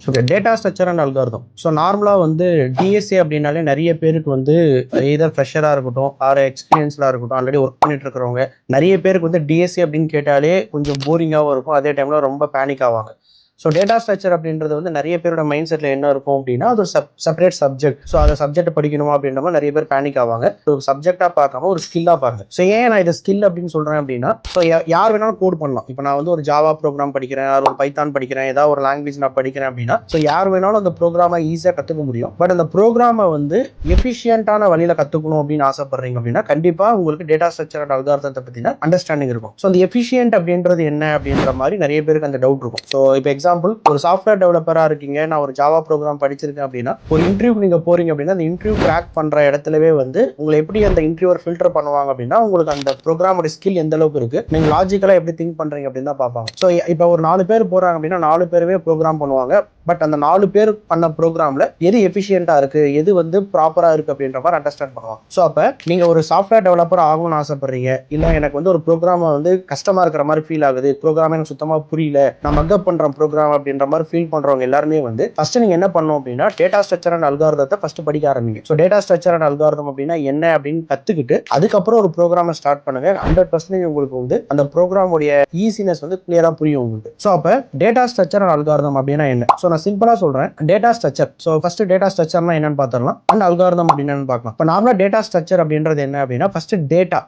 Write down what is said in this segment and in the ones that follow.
Okay, data structure and algorithm. So நார்மலாக வந்து DSA அப்படின்னாலே நிறைய பேருக்கு வந்து எதர் ஃப்ரெஷராக இருக்கட்டும், ஆர் எக்ஸ்பீரியன்ஸ்லாம் இருக்கட்டும், ஆல்ரெடி ஒர்க் பண்ணிட்டு இருக்கிறவங்க நிறைய பேருக்கு வந்து டிஎஸ்ஏ அப்படின்னு கேட்டாலே கொஞ்சம் போரிங்காகவும் இருக்கும், அதே டைமில் ரொம்ப பேனிக் ஆவாங்க. ஸோ டேட்டா ஸ்ட்ரக்சர் அப்படின்றது வந்து நிறைய பேரோட மைண்ட் செட்டில் என்ன இருக்கும் அப்படின்னா, அது செப்பரேட் சப்ஜெக்ட். ஸோ அதை சப்ஜெக்ட் படிக்கணுமா அப்படின்ற மாதிரி நிறைய பேர் பேனிக் ஆவாங்க. ஒரு சப்ஜெக்டாக பார்க்காம ஒரு ஸ்கில்லாக பார்க்க. ஸோ ஏன் நான் இதை ஸ்கில் அப்படின்னு சொல்கிறேன் அப்படின்னா, ஸோ யார் வேணாலும் கோட் பண்ணலாம். இப்போ நான் வந்து ஒரு ஜாவா ப்ரோக்ராம் படிக்கிறேன், ஒரு பைத்தான் படிக்கிறேன், ஏதாவது ஒரு லாங்குவேஜ் நான் படிக்கிறேன் அப்படின்னா, ஸோ யார் வேணாலும் அந்த ப்ரோக்ராமை ஈஸியாக கற்றுக்க முடியும். பட் அந்த ப்ரோக்ராமை வந்து எஃபிஷியன்ட்டான வழியில் கற்றுக்கணும் அப்படின்னு ஆசைப்படுறீங்க அப்படின்னா, கண்டிப்பாக உங்களுக்கு டேட்டா ஸ்ட்ரக்சர் அண்ட் அல்காரிதத்தை பற்றின அண்டர்ஸ்டாண்டிங் இருக்கும். ஸோ அந்த எஃபிஷியன்ட் அப்படின்றது என்ன அப்படின்ற மாதிரி நிறைய பேருக்கு அந்த டவுட் இருக்கும். ஸோ இப்போ எக்ஸாம்பிள், ஒரு சாஃப்ட்வேர் டெவலப்பராக இருக்கீங்க, நான் ஒரு ஜாவா ப்ரோக்ராம் படிச்சிருக்கேன் அப்படின்னா, ஒரு இன்டர்வியூ நீங்கள் போறீங்க அப்படின்னா, அந்த இன்டர்வியூ கிராக் பண்ணுற இடத்துலவே வந்து உங்களை எப்படி அந்த இன்டர்வியூவர் ஃபில்டர் பண்ணுவாங்க அப்படின்னா, உங்களுக்கு அந்த ப்ரோக்ராமோட ஸ்கில் எந்த அளவுக்கு இருக்கு, நீங்கள் லாஜிக்கலாக எப்படி திங்க் பண்ணுறீங்க அப்படின்னு தான் பார்ப்பாங்க. ஸோ இப்போ ஒரு 4 பேர் போகிறாங்க அப்படின்னா 4 பேருமே ப்ரோக்ராம் பண்ணுவாங்க. பட் அந்த 4 பேர் பண்ண ப்ரோக்ராமில் எது எஃபிஷியண்டாக இருக்குது, எது வந்து ப்ராப்பராக இருக்குது அப்படின்ற மாதிரி அண்டர்ஸ்டாண்ட் பண்ணுவாங்க. ஸோ அப்போ நீங்கள் ஒரு சாஃப்ட்வேர் டெவலப்பர் ஆகணும்னு ஆசைப்படுறீங்க, இல்லை எனக்கு வந்து ஒரு ப்ரோக்ராமை வந்து கஷ்டமாக இருக்கிற மாதிரி ஃபீல் ஆகுது, ப்ரோக்ராம் எனக்கு சுத்தமாக புரியல, நான் மக்கப் பண்ணுறேன் ப்ரோக்ராம் அப்படின்ற மாதிரி ஃபீல் பண்ணுறவங்க எல்லாருமே வந்து ஃபர்ஸ்ட் நீங்கள் என்ன பண்ணணும் அப்படின்னா, டேட்டா ஸ்ட்ரக்சர் அண்ட் அல்காரிதத்தை ஃபர்ஸ்ட் படிக்க ஆரம்பிங்க. So data structure and algorithm அப்படின்னா என்ன அப்படின்னு கற்றுக்கிட்டு அதுக்கப்புறம் ஒரு ப்ரோக்ராமை ஸ்டார்ட் பண்ணுங்க. 100% உங்களுக்கு வந்து அந்த ப்ரோக்ராமுடைய ஈஸினஸ் வந்து கிளியராக புரியும் உங்களுக்கு. ஸோ அப்போ டேட்டா ஸ்ட்ரக்சர் அண்ட் அல்காரிதம் அப்படின்னா என்ன? ஸோ நான் சிம்பிளாக சொல்கிறேன், data structure. So first data ஸ்ட்ரக்சர்னா என்னன்னு பார்த்துடலாம், அண்ட் அல்காரிதம் அப்படின்னு பார்க்கலாம். இப்போ நார்மலாக டேட்டா ஸ்ட்ரக்சர் அப்படின்றது என்ன அப்படின்னா, ஃபர்ஸ்ட் டேட்டா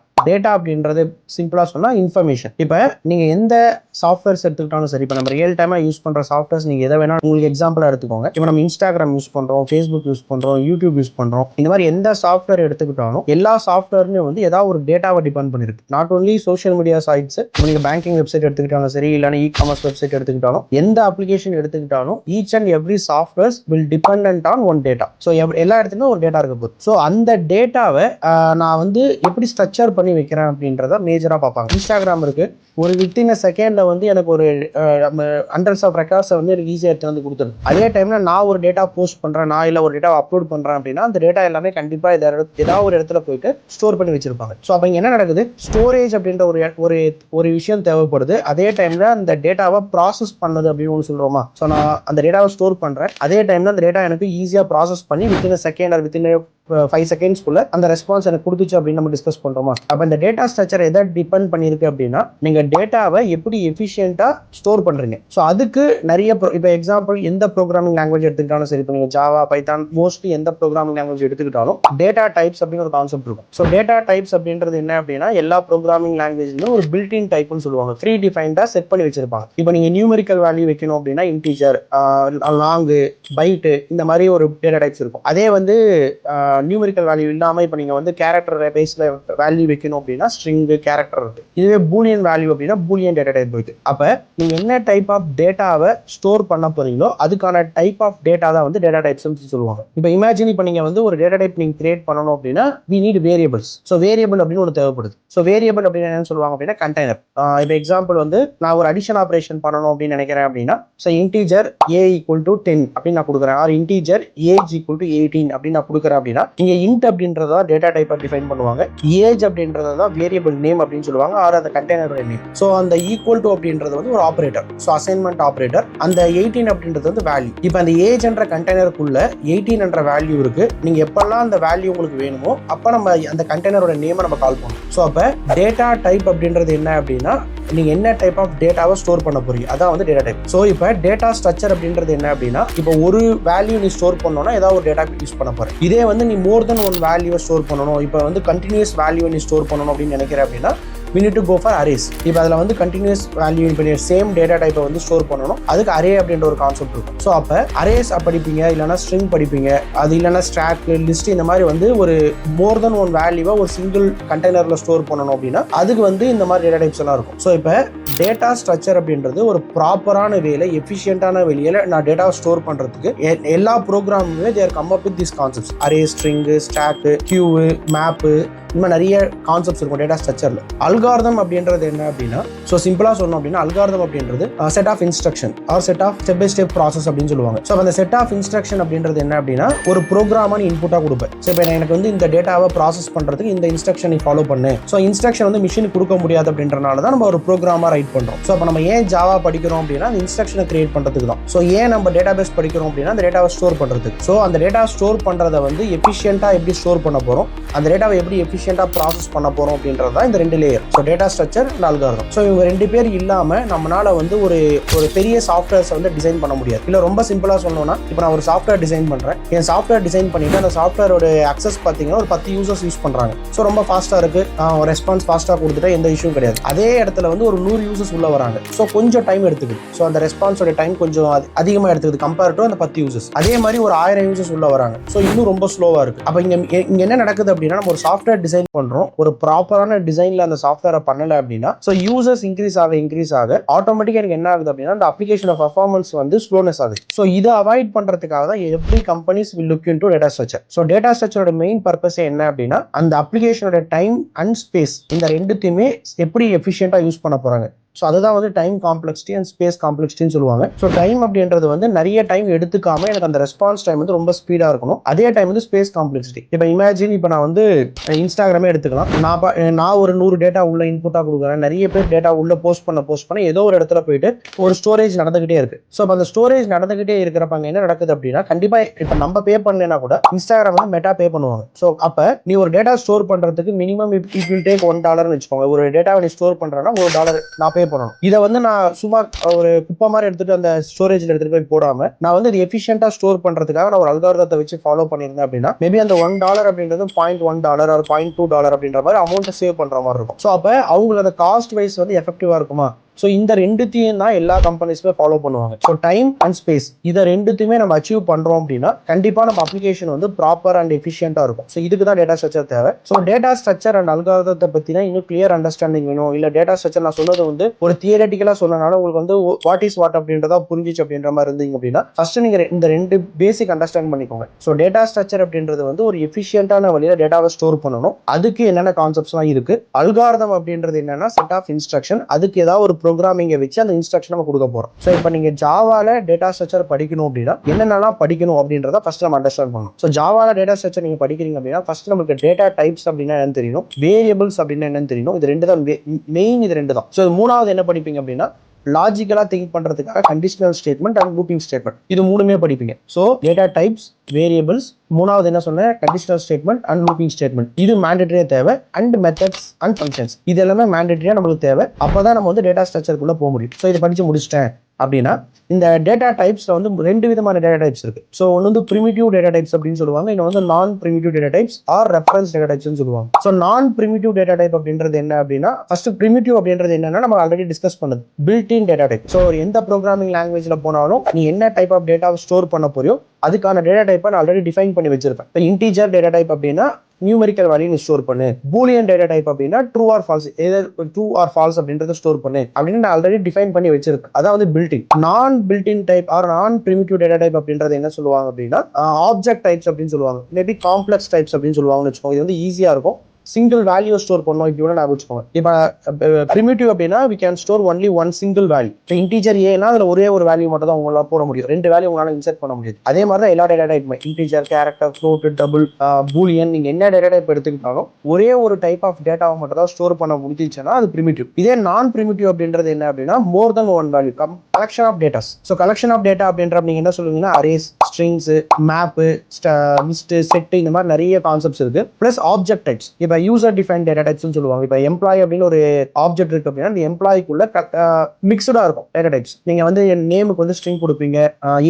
அப்படின்றது சிம்பிளா சொன்னா இன்ஃபர்மேஷன். இப்போ நீங்க எந்த சாஃப்ட்வேர்ஸ் எடுத்துக்கிட்டாலும் சரி, இப்போ நம்ம ரியல் டைமா யூஸ் பண்ற சாஃப்ட்வேர்ஸ் நீங்க எதை வேணா உங்களுக்கு எக்ஸாம்பிளா எடுத்துக்கோங்க. இப்போ நம்ம இன்ஸ்டாகிராம் யூஸ் பண்றோம், ஃபேஸ்புக் யூஸ் பண்றோம், யூடியூப் யூஸ் பண்றோம், இந்த மாதிரி எந்த சாஃப்ட்வேர் எடுத்துக்கிட்டாலும் எல்லா சாஃப்ட்வேருமே வந்து ஏதாவது ஒரு டேட்டாவை டிபெண்ட் பண்ணிருக்கு. Not only social media sides, நீங்க பேங்கிங் வெப்சைட் எடுத்துக்கிட்டாலும் சரி, இல்லைன்னா இ-காமர்ஸ் வெப்சைட் எடுத்துக்கிட்டாலும், எந்த அப்ளிகேஷன் எடுத்துக்கிட்டாலும் each and every softwares will depend on one data. So எல்லா இடத்துலையும் ஒரு டேட்டா இருக்க போகுது. ஸோ அந்த டேட்டாவை நான் வந்து எப்படி ஸ்ட்ரக்சர் பண்ணி வைக்கிறேன் அப்படின்றத மேஜரா பார்ப்பாங்க. இன்ஸ்டாகிராம் இருக்கு, ஒரு வித்தின் செகண்ட்ல வந்து எனக்கு ஒரு ஹண்ட்ரட்ஸ் ஆஃப் ரெக்கார்ட்ஸை வந்து எனக்கு ஈஸியாக எடுத்து வந்து கொடுத்துரும். அதே டைம்ல நான் ஒரு டேட்டா போஸ்ட் பண்றேன், நான் இல்லை ஒரு டேட்டா அப்லோட் பண்றேன் அப்படின்னா, அந்த டேட்டா எல்லாமே கண்டிப்பா ஏதாவது ஒரு இடத்துல போயிட்டு ஸ்டோர் பண்ணி வச்சிருப்பாங்க. ஸோ அப்போ என்ன நடக்குது, ஸ்டோரேஜ் அப்படின்ற ஒரு விஷயம் தேவைப்படுது. அதே டைம்ல அந்த டேட்டாவை ப்ராசஸ் பண்ணது அப்படின்னு ஒன்று சொல்றோமா. ஸோ நான் அந்த டேட்டாவை ஸ்டோர் பண்றேன், அதே டைம்ல அந்த டேட்டா எனக்கு ஈஸியா ப்ராசஸ் பண்ணி வித்தின் செகண்ட் ஆர் வித்தின் 5 செகண்ட்ஸ்க்குள்ள அந்த ரெஸ்பான்ஸ் எனக்கு கொடுத்துச்சு அப்படின்னு நம்ம டிஸ்கஸ் பண்றோமா. அப்ப இந்த டேட்டா ஸ்ட்ரக்சர் எதை டிபெண்ட் பண்ணிருக்கு அப்படின்னா, நீங்க டேட்டாவை எப்படி எஃபிஷியன்ட்டா ஸ்டோர் பண்றீங்க. ஸோ அதுக்கு நிறைய இப்போ எக்ஸாம்பிள் எந்த ப்ரோக்ராமிங் லாங்குவேஜ் எடுத்துக்கிட்டாலும் சரி, இப்போ நீங்க ஜாவா, பைத்தான், மோஸ்ட்லி எந்த ப்ரோக்ராமிங் லாங்குவேஜ் எடுத்துக்கிட்டாலும் டேட்டா டைப்ஸ் அப்படின்னு ஒரு கான்செப்ட் இருக்கும். ஸோ டேட்டா டைப்ஸ் அப்படின்றது என்ன அப்படின்னா, எல்லா ப்ரோக்ராமிங் லாங்குவேஜ்லையும் ஒரு பில்ட்-இன் டைப்னு சொல்லுவாங்க, ப்ரீ டிஃபைன்டா செட் பண்ணி வச்சிருப்பாங்க. இப்போ நீங்க நியூமெரிக்கல் வேல்யூ வைக்கணும் அப்படின்னா இன்டீஜர், லாங், பைட், இந்த மாதிரி ஒரு டேட்டா டைப்ஸ் இருக்கும். அதே வந்து நியூமெரிக்கல் வேல்யூ இல்லாமல் இப்போ நீங்கள் வந்து கேரக்டர் பேஸில் வேல்யூ வைக்கணும் அப்படின்னா ஸ்ட்ரிங், கேரக்டர் இருக்கு. இதுவே பூலியன் வேல்யூ அப்படின்னா பூலியன் டேட்டா டைப் இருக்கு. அப்போ நீங்கள் என்ன டைப் ஆஃப் டேட்டாவை ஸ்டோர் பண்ண போறீங்களோ அதுக்கான டைப் ஆஃப் டேட்டா தான் வந்து டேட்டா டைப்ஸ் சொல்லுவாங்க. இப்போ இமேஜின் இப்போ நீங்கள் வந்து ஒரு டேட்டா டைப் நீங்கள் கிரியேட் பண்ணணும் அப்படின்னா we need variables. So variable அப்படின்னு ஒன்று தேவைப்படுது. ஸோ வேரியபிள் அப்படின்னு என்ன சொல்லுவாங்க அப்படின்னா கண்டெய்னர். இப்போ எக்ஸாம்பிள் வந்து நான் ஒரு அடிஷன் ஆப்ரேஷன் பண்ணணும் அப்படின்னு நினைக்கிறேன் அப்படின்னா, ஸோ இன்டீஜர் a = 10 அப்படின்னு நான் கொடுக்குறேன், ஆர் இன்டீஜர் age = 18 அப்படின்னு நான் கொடுக்குறேன் அப்படின்னா, இங்க int அப்படின்றதா டேட்டா டைப்பா டிஃபைன் பண்ணுவாங்க, ஏஜ் அப்படின்றத வேரியபிள் நேம் அப்படின்னு சொல்லுவாங்க, ஆர் அந்த கண்டெய்னரோட நேம். சோ அந்த ஈக்குவல் டு அப்படின்றது வந்து ஒரு ஆபரேட்டர், சோ அசைன்மெண்ட் ஆபரேட்டர். அந்த 18 அப்படின்றது வந்து வேல்யூ. இப்போ அந்த ஏஜ் என்ற கண்டெய்னருக்குள்ள 18 என்ற வேல்யூ இருக்கு. நீங்க எப்பெல்லாம் அந்த வேல்யூ உங்களுக்கு வேணுமோ அப்ப நம்ம அந்த கண்டெய்னரோட நேமை நம்ம கால் பண்ணுவோம். சோ அப்ப டேட்டா டைப் அப்படின்றது என்ன அப்படின்னா, நீங்க என்ன டைப் ஆஃப் டேட்டாவை ஸ்டோர் பண்ண போறீங்க அதான் வந்து டேட்டா டைப். சோ இப்போ டேட்டா ஸ்ட்ரக்சர் அப்படின்றது என்ன அப்படின்னா, இப்போ ஒரு வேல்யூ நீ ஸ்டோர் பண்ணணும்னா ஏதாவது ஒரு டேட்டா யூஸ் பண்ண போற. இதே வந்து நீ மோர் தென் ஒன் வேல்யூவை ஸ்டோர் பண்ணணும், இப்போ வந்து கண்டினியூஸ் வேல்யூவை நீ ஸ்டோர் பண்ணணும் அப்படின்னு நினைக்கிற அப்படின்னா we need to go for arrays. இப்போ அதில் வந்து கண்டினியூஸ் வேல்யூ பண்ணி சேம் டேட்டா டைப்பை வந்து ஸ்டோர் பண்ணணும், அதுக்கு அரே அப்படின்ற ஒரு கான்செப்ட் இருக்கும். ஸோ அப்போ அரேஸ் படிப்பீங்க, இல்லைனா ஸ்ட்ரிங் படிப்பீங்க, அது இல்லைனா ஸ்டாக், லிஸ்ட், இந்த மாதிரி வந்து ஒரு மோர் தென் ஒன் வேல்யூவை ஒரு சிங்கிள் கண்டெய்னரில் ஸ்டோர் பண்ணணும் அப்படின்னா அதுக்கு வந்து இந்த மாதிரி டேட்டா டைப்ஸ் எல்லாம் இருக்கும். ஸோ இப்போ டேட்டா ஸ்ட்ரக்சர் அப்படின்றது ஒரு ப்ராப்பரான வேலை, எஃபிஷியன்டான வேலையில் நான் டேட்டாவை ஸ்டோர் பண்ணுறதுக்கு எல்லா ப்ரோக்ராமுமே there come up with this concepts: array, string, stack, queue, map, இந்த மாதிரி நிறைய கான்செப்ட்ஸ் இருக்கும் டேட்டா ஸ்ட்ரக்சர்ல. அல்காரிதம் அப்படின்றது என்ன அப்படின்னா, ஸோ சிம்பிளா சொன்னோம் அப்படின்னா அல்காரிதம் அப்படின்றது set of instruction or set of step by step process அப்படின்னு சொல்லுவாங்க. ஸோ அந்த செட் ஆஃப் இன்ஸ்ட்ரக்ஷன் அப்படின்றது என்ன அப்படின்னா ஒரு ப்ரோக்ராமான இன்புட்டா கொடுப்பேன். ஸோ இப்போ எனக்கு வந்து இந்த டேட்டாவை ப்ராசஸ் பண்றதுக்கு இந்த இன்ஸ்ட்ரக்ஷனை ஃபாலோ பண்ணு. ஸோ இன்ஸ்ட்ரக்ஷன் வந்து மிஷினுக்கு கொடுக்க முடியாது அப்படின்றனால தான் நம்ம ஒரு ப்ரோக்ராமா ரைட் பண்றோம். ஸோ அப்போ நம்ம ஏன் ஜாவா படிக்கிறோம் அப்படின்னா அந்த இன்ஸ்ட்ரக்ஷனை கிரியேட் பண்றதுக்கு தான். ஸோ ஏன் நம்ம டேட்டா பேஸ் படிக்கிறோம் அப்படின்னா அந்த டேட்டாவை ஸ்டோர் பண்றதுக்கு. ஸோ அந்த டேட்டா ஸ்டோர் பண்றதை வந்து எஃபிஷியன்ட்டா எப்படி ஸ்டோர் பண்ண போறோம், அந்த டேட்டாவை எப்படி எஃபிஷியன்ட்டா ப்ராசஸ் பண்ண போறோம் அப்படின்றது தான் இந்த 2 layer. So data structure and algorithm. So இவங்க 2 பேர் இல்லாம நம்மளால வந்து ஒரு பெரிய சாஃப்ட்வேர்ஸ் வந்து டிசைன் பண்ண முடியாது. இல்ல ரொம்ப சிம்பிளா சொல்லணும்னா இப்போ நான் ஒரு சாஃப்ட்வேர் டிசைன் பண்றேன். என் சாஃப்ட்வேர் டிசைன் பண்ணிட்டு அந்த சாஃப்ட்வேரோட அக்சஸ் பார்த்தீங்கன்னா ஒரு 10 யூசர்ஸ் யூஸ் பண்றாங்க. ஸோ ரொம்ப ஃபாஸ்டா இருக்கு, ரெஸ்பான்ஸ் ஃபாஸ்டா கொடுத்துட்டா எந்த இஷ்யூ கிடையாது. அதே இடத்துல வந்து ஒரு 100 யூசர்ஸ் உள்ள வராங்க. ஸோ கொஞ்சம் டைம் எடுத்துக்குது. ஸோ அந்த ரெஸ்பான்ஸோட டைம் கொஞ்சம் அதிகமாக எடுத்துக்குது கம்பேர் டு அந்த 10 யூசர்ஸ். அதே மாதிரி ஒரு 1000 யூசர்ஸ் உள்ள வராங்க. ஸோ இன்னும் ரொம்ப ஸ்லோவா இருக்கு. அப்போ இங்க என்ன நடக்குது அப்படின்னா நம்ம ஒரு சாஃப்ட்வேர் டிசைன் பண்றோம், ஒரு ப்ராப்பரான டிசைன்ல அந்த சாஃப்ட்வேரை பண்ணல அப்படின்னா ஸோ யூசர்ஸ் இன்க்ரீஸ் ஆக ஆட்டோமேட்டிக்கா எனக்கு என்ன ஆகுது அப்படின்னா அந்த அப்ளிகேஷனோட பர்ஃபார்மன்ஸ் வந்து ஸ்லோனஸ் ஆகுது. ஸோ இதை அவாய்ட் பண்றதுக்காக தான் every companies will look into data structure. So data ஸ்ட்ரக்சரோட மெயின் பர்பஸ் என்ன அப்படின்னா அந்த அப்ளிகேஷனோட டைம் அண்ட் ஸ்பேஸ் இந்த ரெண்டுத்தையுமே எப்படி எஃபிஷியன்ட்டா யூஸ் பண்ண போறாங்க. ஸோ அதுதான் வந்து டைம் காம்ப்ளெக்சிட்டி அண்ட் ஸ்பேஸ் காம்ப்ளெக்சிட்டின்னு சொல்லுவாங்க. ஸோ டைம் அப்படின்றது வந்து நிறைய டைம் எடுத்துக்காம எனக்கு அந்த ரெஸ்பான்ஸ் டைம் வந்து ரொம்ப ஸ்பீடாக இருக்கணும். அதே டைம் வந்து ஸ்பேஸ் காம்ப்ளெக்சிட்டி. இப்போ இமேஜின் இப்போ நான் வந்து இன்ஸ்டாகிராமே எடுத்துக்கலாம். நான் ஒரு 100 டேட்டா உள்ள இன்புட்டாக கொடுக்குறேன். நிறைய பேர் டேட்டா உள்ள போஸ்ட் பண்ண ஏதோ ஒரு இடத்துல போயிட்டு ஒரு ஸ்டோரேஜ் நடந்துகிட்டே இருக்கு. ஸோ அந்த ஸ்டோரேஜ் நடந்துகிட்டே இருக்கிறப்ப என்ன நடக்குது அப்படின்னா கண்டிப்பா இப்போ நம்ம பே பண்ணலன்னா கூட இன்ஸ்டாகிராம் வந்து மெட்டா பே பண்ணுவாங்க. ஸோ அப்போ நீ ஒரு டேட்டா ஸ்டோர் பண்றதுக்கு மினிமம் இட் வில் டேக் $1 வச்சுக்கோங்க. ஒரு டேட்டாவை நீ ஸ்டோர் பண்றேன்னா $1 நான் பே பண்ணணும். இதை வந்து நான் சும்மா ஒரு குப்பை மாதிரி எடுத்துட்டு அந்த ஸ்டோரேஜ்ல எடுத்துட்டு போய் போடாம நான் வந்து இது எஃபிஷியன்ட்டா ஸ்டோர் பண்றதுக்காக நான் ஒரு அல்காரிதத்தை வச்சு ஃபாலோ பண்ணியிருந்தேன் அப்படின்னா மேபி அந்த $1 அப்படின்றது $0.1 or $0.2 அப்படின்ற மாதிரி அமௌண்ட்டை சேவ் பண்ற மாதிரி இருக்கும். ஸோ அப்போ அவங்களுக்கு அந்த காஸ்ட் வைஸ் வந்து எஃபெக்டிவா இருக்குமா? ஸோ இந்த ரெண்டுத்தையும் தான் எல்லா கம்பெனிஸுமே ஃபாலோ பண்ணுவாங்க. ஸோ டைம் அண்ட் ஸ்பேஸ் இதை ரெண்டுத்தையுமே நம்ம அச்சீவ் பண்றோம் அப்படின்னா கண்டிப்பா நம்ம அப்ளிகேஷன் வந்து ப்ராப்பர் அண்ட் எஃபிஷியன்ட்டா இருக்கும். ஸோ இதுக்கு தான் டேட்டா ஸ்ட்ரக்சர் தேவை. ஸோ டேட்டா ஸ்ட்ரக்சர் அண்ட் அல்காரிதத்தை பத்தினா இன்னும் கிளியர் அண்டர்ஸ்டாண்டிங் வேணும். இல்ல டேட்டா ஸ்ட்ரக்சர் நான் சொன்னது வந்து ஒரு தியரட்டிக்கலா சொன்னனால உங்களுக்கு வந்து வாட் இஸ் வாட் அப்படின்றதா புரிஞ்சிச்சு அப்படின்ற மாதிரி இருந்தீங்க அப்படின்னா ஃபர்ஸ்ட் நீங்க இந்த 2 பேசிக் அண்டர்ஸ்டாண்ட் பண்ணிக்கோங்க. ஸோ டேட்டா ஸ்ட்ரக்சர் அப்படின்றது வந்து ஒரு எஃபிஷியன்ட்டான வழியில டேட்டாவை ஸ்டோர் பண்ணணும். அதுக்கு என்னென்ன கான்செப்ட்ஸ்லாம் இருக்கு. அல்காரிதம் அப்படின்றது என்னன்னா செட் ஆஃப் இன்ஸ்ட்ரக்ஷன். அதுக்கு ஏதாவது ஒரு ப்ரோக்ராமிங்கை வச்சு அந்த இன்ஸ்ட்ரக்ஷன் நம்ம கொடுக்க போறோம். ஸோ இப்போ நீங்க ஜாவால டேட்டா ஸ்ட்ரக்சர் படிக்கணும் அப்படின்னா என்னென்னலாம் படிக்கணும் அப்படின்றத ஃபர்ஸ்ட் நம்ம அண்டர்ஸ்டாண்ட் பண்ணணும். ஸோ ஜாவால டேட்டா ஸ்ட்ரக்சர் நீங்க படிக்கிறீங்க அப்படின்னா ஃபர்ஸ்ட் நமக்கு டேட்டா டைப்ஸ் அப்படின்னா என்னன்னு தெரியணும், வேரியபிள்ஸ் அப்படின்னா என்னன்னு தெரியணும். இது 2 தான் மெயின். இது 2 தான். ஸோ மூணாவது என்ன படிப்பீங்க அப்படின்னா லாஜிக்கலா திங்க் பண்றதுக்காக conditional statement and looping statement. இது மூணுமே படிப்பீங்க. ஸோ டேட்டா டைப்ஸ், வேரியபிள்ஸ், மூணாவது என்ன சொன்ன conditional statement and looping statement. இது மேண்டேட்டரியா தேவை. அண்ட் மெத்தட்ஸ் அண்ட் ஃபங்க்ஷன்ஸ் இது எல்லாமே மேண்டேட்டரியா நமக்கு தேவை. அப்பதான் நம்ம வந்து டேட்டா ஸ்ட்ரக்சருக்குள்ள போக முடியும். ஸோ இதை படிச்சு முடிச்சிட்டேன் அப்படின்னா இந்த டேட்டா டைப்ஸ்ல வந்து 2 விதமான டேட்டா டைப்ஸ் இருக்கு. ஸோ ஒன்று வந்து பிரிமிட்டிவ் டேட்டா டைப்ஸ் அப்படின்னு சொல்லுவாங்க. இன்னொன்று வந்து நான் primitive data types R reference data types சொல்லுவாங்க. ஸோ நான் பிரிமிட்டிவ் டேட்டா டைப் அப்படின்றது என்ன அப்படின்னா ஃபர்ஸ்ட் பிரிமிட்டிவ் அப்படின்றது என்னன்னா நம்ம ஆல்ரெடி டிஸ்கஸ் பண்ணது built in data type. So எந்த ப்ரோக்ராமிங் லாங்குவேஜ்ல போனாலும் நீ என்ன டைப் ஆஃப் டேட்டாவை ஸ்டோர் பண்ண போறியோ அதுக்கான டேட்டா டைப்பை நான் ஆல்ரெடி டிஃபைன் பண்ணி வச்சிருப்பேன். இப்போ இன்டீஜர் டேட்டா டைப் அப்படின்னா நியூமெரிக்கல் வேல்யூ நீ ஸ்டோர் பண்ணு. பூலியன் டேட்டா டைப் அப்படின்னா true or false, true or false அப்படின்றத ஸ்டோர் பண்ணு அப்படின்னு நான் ஆல்ரெடி டிஃபைன் பண்ணி வச்சிருக்கேன். அதாவது பில்டிங். நான் பில்டின் டைப் ஆர் நான் பிரிமிட்டிவ் டேட்டா டைப் அப்படின்றது என்ன சொல்லுவாங்க அப்படின்னா ஆப்ஜெக்ட் டைப்ஸ் அப்படின்னு சொல்லுவாங்க. மேபி காம்ப்ளெக்ஸ் டைப்ஸ் அப்படின்னு சொல்லுவாங்கன்னு வச்சுக்கோங்க. இது வந்து ஈஸியா இருக்கும். சிங்கிள் வேல்யூ ஸ்டோர் பண்ணோம் இப்படி நான் வச்சுக்கோங்க. இப்போ பிரிமிட்டிவ் அப்படின்னா we can store only one single value. இப்போ இன்டீஜர் ஏன்னா அதுல ஒரே ஒரு வேல்யூ மட்டும் தான் உங்களால போட முடியும். 2 வேல்யூ உங்களால இன்சர்ட் பண்ண முடியாது. அதே மாதிரி தான் எல்லா டேட்டா டைப்புமே integer, character, float, double, boolean நீங்க என்ன டேட்டா டைப் எடுத்துக்கிட்டாலும் ஒரே ஒரு டைப் ஆஃப் டேட்டாவை மட்டும் தான் ஸ்டோர் பண்ண முடிஞ்சிச்சுன்னா அது பிரிமிட்டிவ். இதே நான் பிரிமிட்டிவ் அப்படின்றது என்ன அப்படின்னா more then one value collection of datas. So collection of data அப்படின்ற நீங்க என்ன சொல்லுவீங்கன்னா arrays, strings, map, list, set இந்த மாதிரி நிறைய கான்செப்ட்ஸ் இருக்கு. Plus object types. இப்போ யூசர் டிஃபைன் டேட்டா டைப்ஸ் சொல்லுவாங்க. இப்போ எம்ப்ளாய் அப்படின்னு ஒரு ஆப்ஜெக்ட் இருக்கு அப்படின்னா அந்த எம்ப்ளாய்க்குள்ள மிக்ஸ்டா இருக்கும் டேட்டா டைப்ஸ். நீங்க வந்து நேமுக்கு வந்து ஸ்ட்ரிங் கொடுப்பீங்க,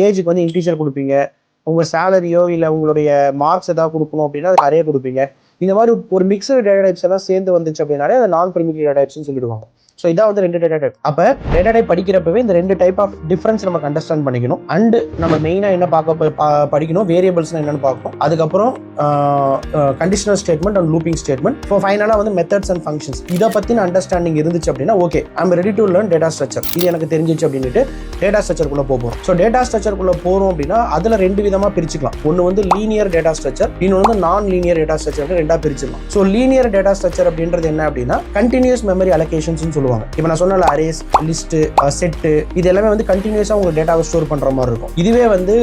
ஏஜுக்கு வந்து இன்டீஜர் கொடுப்பீங்க, உங்க சேலரியோ இல்ல உங்களுடைய மார்க்ஸ் ஏதாவது கொடுக்கணும் அப்படின்னா அது அரே கொடுப்பீங்க. இந்த மாதிரி ஒரு மிக்சட் டேட்டா டைப்ஸ் எல்லாம் சேர்ந்து வந்துச்சு அப்படின்னாலே அதை நான் பிரிமிட்டிவ் டேட்டா டைப்ஸ் சொல்லிடுவாங்க. ஸோ இதான் வந்து 2 டேட்டா டைப். அப்போ டேட்டா டைப் படிக்கிறப்பவே இந்த 2 டைப் ஆஃப் டிஃபரன்ஸ் நமக்கு அண்டர்ஸ்டாண்ட் பண்ணிக்கணும். அண்ட் நம்ம மெயினாக என்ன படிக்கணும், வேரியபிள்ஸ்னா என்னன்னு பார்க்கணும். அதுக்கப்புறம் conditional statement and looping statement. இப்போ ஃபைனலாக வந்து மெத்தட்ஸ் அண்ட் ஃபங்க்ஷன்ஸ். இதை பற்றின அண்டர்ஸ்டாண்டிங் இருந்துச்சு அப்படின்னா okay, I'm ready to learn data structure. இது எனக்கு தெரிஞ்சிச்சு அப்படின்ட்டு டேட்டா ஸ்ட்ரக்சருக்குள்ள போகிறோம். ஸோ டேட்டா ஸ்ட்ரக்சருக்குள்ள போகிறோம் அப்படின்னா அதில் 2 விதமாக பிரிச்சுக்கலாம். ஒன்று வந்து லீனியர் டேட்டா ஸ்ட்ரக்சர், இன்னொன்று வந்து நான் லீனியர் டேட்டா ஸ்ட்ரக்சர். 2 பிரிச்சுக்கலாம். ஸோ லீனியர் டேட்டா ஸ்ட்ரக்சர் அப்படின்றது என்ன அப்படின்னா கண்டினியூஸ் மெமரி அலோகேஷன்ஸ் சொல்லுவாங்க. இப்போ நான் சொன்ன அரேஸ், லிஸ்ட், செட்டு, இது எல்லாமே வந்து கண்டினியூஸாக உங்க டேட்டாவை ஸ்டோர் பண்ற மாதிரி இருக்கும். இதுவே வந்து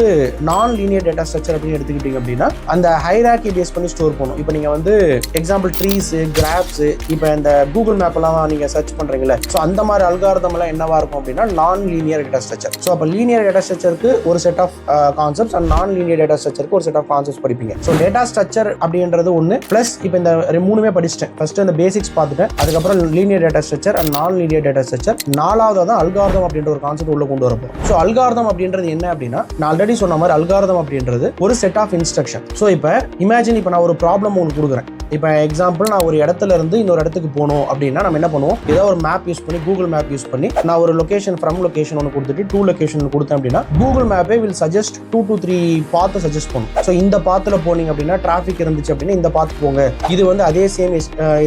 நான் லீனியர் டேட்டா ஸ்ட்ரக்சர் அப்படின்னு எடுத்துக்கிட்டீங்க அப்படின்னா அந்த ஹைரார்கி பேஸ் பண்ணி ஸ்டோர் பண்ணும். இப்போ நீங்க வந்து எக்ஸாம்பிள் ட்ரீஸ், கிராஃப்ஸ், இப்போ இந்த கூகுள் மேப் எல்லாம் நீங்க சர்ச் பண்றீங்கல்ல, ஸோ அந்த மாதிரி அல்காரிதம் எல்லாம் என்னவா இருக்கும் அப்படின்னா நான் லீனியர் டேட்டா ஸ்ட்ரக்சர். ஸோ அப்போ லீனியர் டேட்டா ஸ்ட்ரக்சருக்கு ஒரு செட் ஆஃப் கான்செப்ட்ஸ் அண்ட் நான் லீனியர் டேட்டா ஸ்ட்ரக்சருக்கு ஒரு செட் ஆஃப் கான்செப்ட்ஸ் படிப்பீங்க. ஸோ டேட்டா ஸ்ட்ரக்சர் அப்படின்றது ஒன்று, பிளஸ் இப்போ இந்த 3மே படிச்சிட்டேன். ஃபர்ஸ்ட் இந்த பேசிக்ஸ் பார்த்துட்டேன், அதுக்கப்புறம் லீனியர் டேட்டா ஸ்ட்ரக்சர் அண்ட் நான் லீனியர் டேட்டா ஸ்ட்ரக்சர். 4வது தான் அல்காரிதம் அப்படின்ற ஒரு கான்செப்ட் உள்ள கொண்டு வரப்போம். ஸோ அல்காரிதம் அப்படின்றது என்ன அப்படின்னா நான் ஆல்ரெடி சொன்ன மாதிரி அல்காரிதம் அப்படின்றது ஒரு செட் ஆஃப் இன்ஸ்ட்ரக்ஷன். ஸோ இப்போ இமேஜின் இப்போ நான் ஒரு ப்ராப்ளம் உங்களுக்கு கொடுக்குறேன். இப்போ எக்ஸாம்பிள் நான் ஒரு இடத்துல இருந்து இன்னொரு இடத்துக்கு போகணும் அப்படின்னா நம்ம என்ன பண்ணுவோம், ஏதோ ஒரு மேப் யூஸ் பண்ணி, கூகுள் மேப் யூஸ் பண்ணி நான் ஒரு லொகேஷன் ஃப்ரம் லொகேஷன் ஒன்று கொடுத்துட்டு 2 லொகேஷன் கொடுத்தேன் அப்படின்னா கூகுள் மேப்பே வில் சஜஸ்ட் 2 to 3 பாத்தை சஜஸ்ட் பண்ணும். ஸோ இந்த பாத்தில் போனீங்க அப்படின்னா டிராஃபிக் இருந்துச்சு அப்படின்னா இந்த பாத்து போங்க, இது வந்து அதே சேம்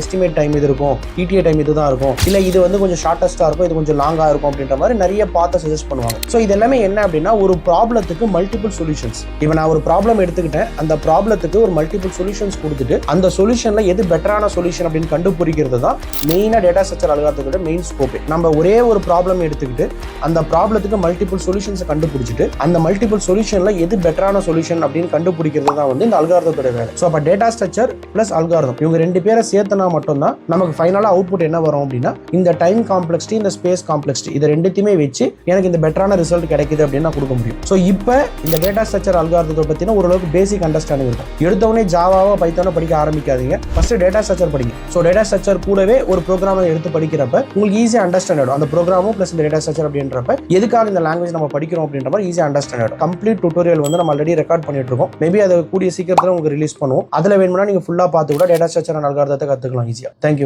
எஸ்டிமேட் டைம் இது இருக்கும், ETA டைம் இதுதான் இருக்கும், இல்லை இது வந்து கொஞ்சம் ஷார்ட்டஸ்டாக இருக்கும், இது கொஞ்சம் லாங்காக இருக்கும் அப்படின்ற மாதிரி நிறைய பாத்தை சஜஸ்ட் பண்ணுவாங்க. ஸோ இது எல்லாமே என்ன அப்படின்னா ஒரு ப்ராப்ளத்துக்கு மல்டிபிள் சொல்யூஷன்ஸ். இப்போ நான் ஒரு ப்ராப்ளம் எடுத்துக்கிட்டேன், அந்த ப்ராப்ளத்துக்கு ஒரு மல்டிபிள் சொல்யூஷன்ஸ் கொடுத்துட்டு அந்த சொல்யூஷன்ல எது பெட்டரான சொல்யூஷன் அப்படின்னு கண்டுபிடிக்கிறது தான் மெயினாக டேட்டா ஸ்ட்ரக்சர் அல்காரிதத்தோட மெயின் ஸ்கோப்பே. நம்ம ஒரே ஒரு ப்ராப்ளம் எடுத்துக்கிட்டு அந்த ப்ராப்ளத்துக்கு மல்டிபிள் சொல்யூஷன்ஸை கண்டுபிடிச்சிட்டு அந்த மல்டிபிள் சொல்யூஷன்ல எது பெட்டரான சொல்யூஷன் அப்படின்னு கண்டுபிடிக்கிறது தான் வந்து இந்த அல்காரிதத்தோட வேலை. ஸோ அப்போ டேட்டா ஸ்ட்ரக்சர் பிளஸ் அல்காரிதம் இவங்க 2 பேரை சேர்த்தனா மட்டும்தான் நமக்கு ஃபைனலாக அவுட்புட் என்ன வரும் அப்படின்னா இந்த டைம் காம்ப்ளெக்சிட்டி, இந்த ஸ்பேஸ் காம்ப்ளெக்சிட்டி, இது 2த்தையுமே வச்சு எனக்கு இந்த பெட்டரான ரிசல்ட் கிடைக்குது அப்படின்னு நான் கொடுக்க முடியும். ஸோ இப்போ இந்த டேட்டா ஸ்ட்ரக்சர் அல்காரிதத்தை பற்றின ஓரளவுக்கு பேசிக் அண்டர்ஸ்டாண்டிங் இருக்கும். எடுத்தவொடனே ஜாவாவோ பைத்தானோ படிக்க ஆரம்பிக்காதீங்க, ஃபர்ஸ்ட் டேட்டா ஸ்ட்ரக்சர் படிங்க. ஸோ டேட்டா ஸ்ட்ரக்சர் கூடவே ஒரு ப்ரோக்ராமை எடுத்து படிக்கிறப்ப உங்களுக்கு ஈஸியாக அண்டர்ஸ்டாண்ட் ஆகிடும். அந்த ப்ரோக்ராமும் பிளஸ் இந்த டேட்டா ஸ்ட்ரக்சர் அப்படின்றப்ப எதுக்காக இந்த லாங்குவேஜ் நம்ம படிக்கிறோம் அப்படின்ற மாதிரி ஈஸியாக அண்டர்ஸ்டாண்ட் ஆகிடும். கம்ப்ளீட் டுட்டோரியல் வந்து நம்ம ஆல்ரெடி ரெக்கார்ட் பண்ணிட்டு இருக்கோம். மேபி அதை கூடிய சீக்கிரத்தில் உங்களுக்கு ரிலீஸ் பண்ணுவோம். அதில் வேணும்னா நீங்கள் ஃபுல்லாக பார்த்து கூட டேட்டா ஸ்ட்ரக்சர் அண்ட் அல்காரிதத்தை கற்றுக்கலாம் ஈஸியாக. தேங்க்யூ.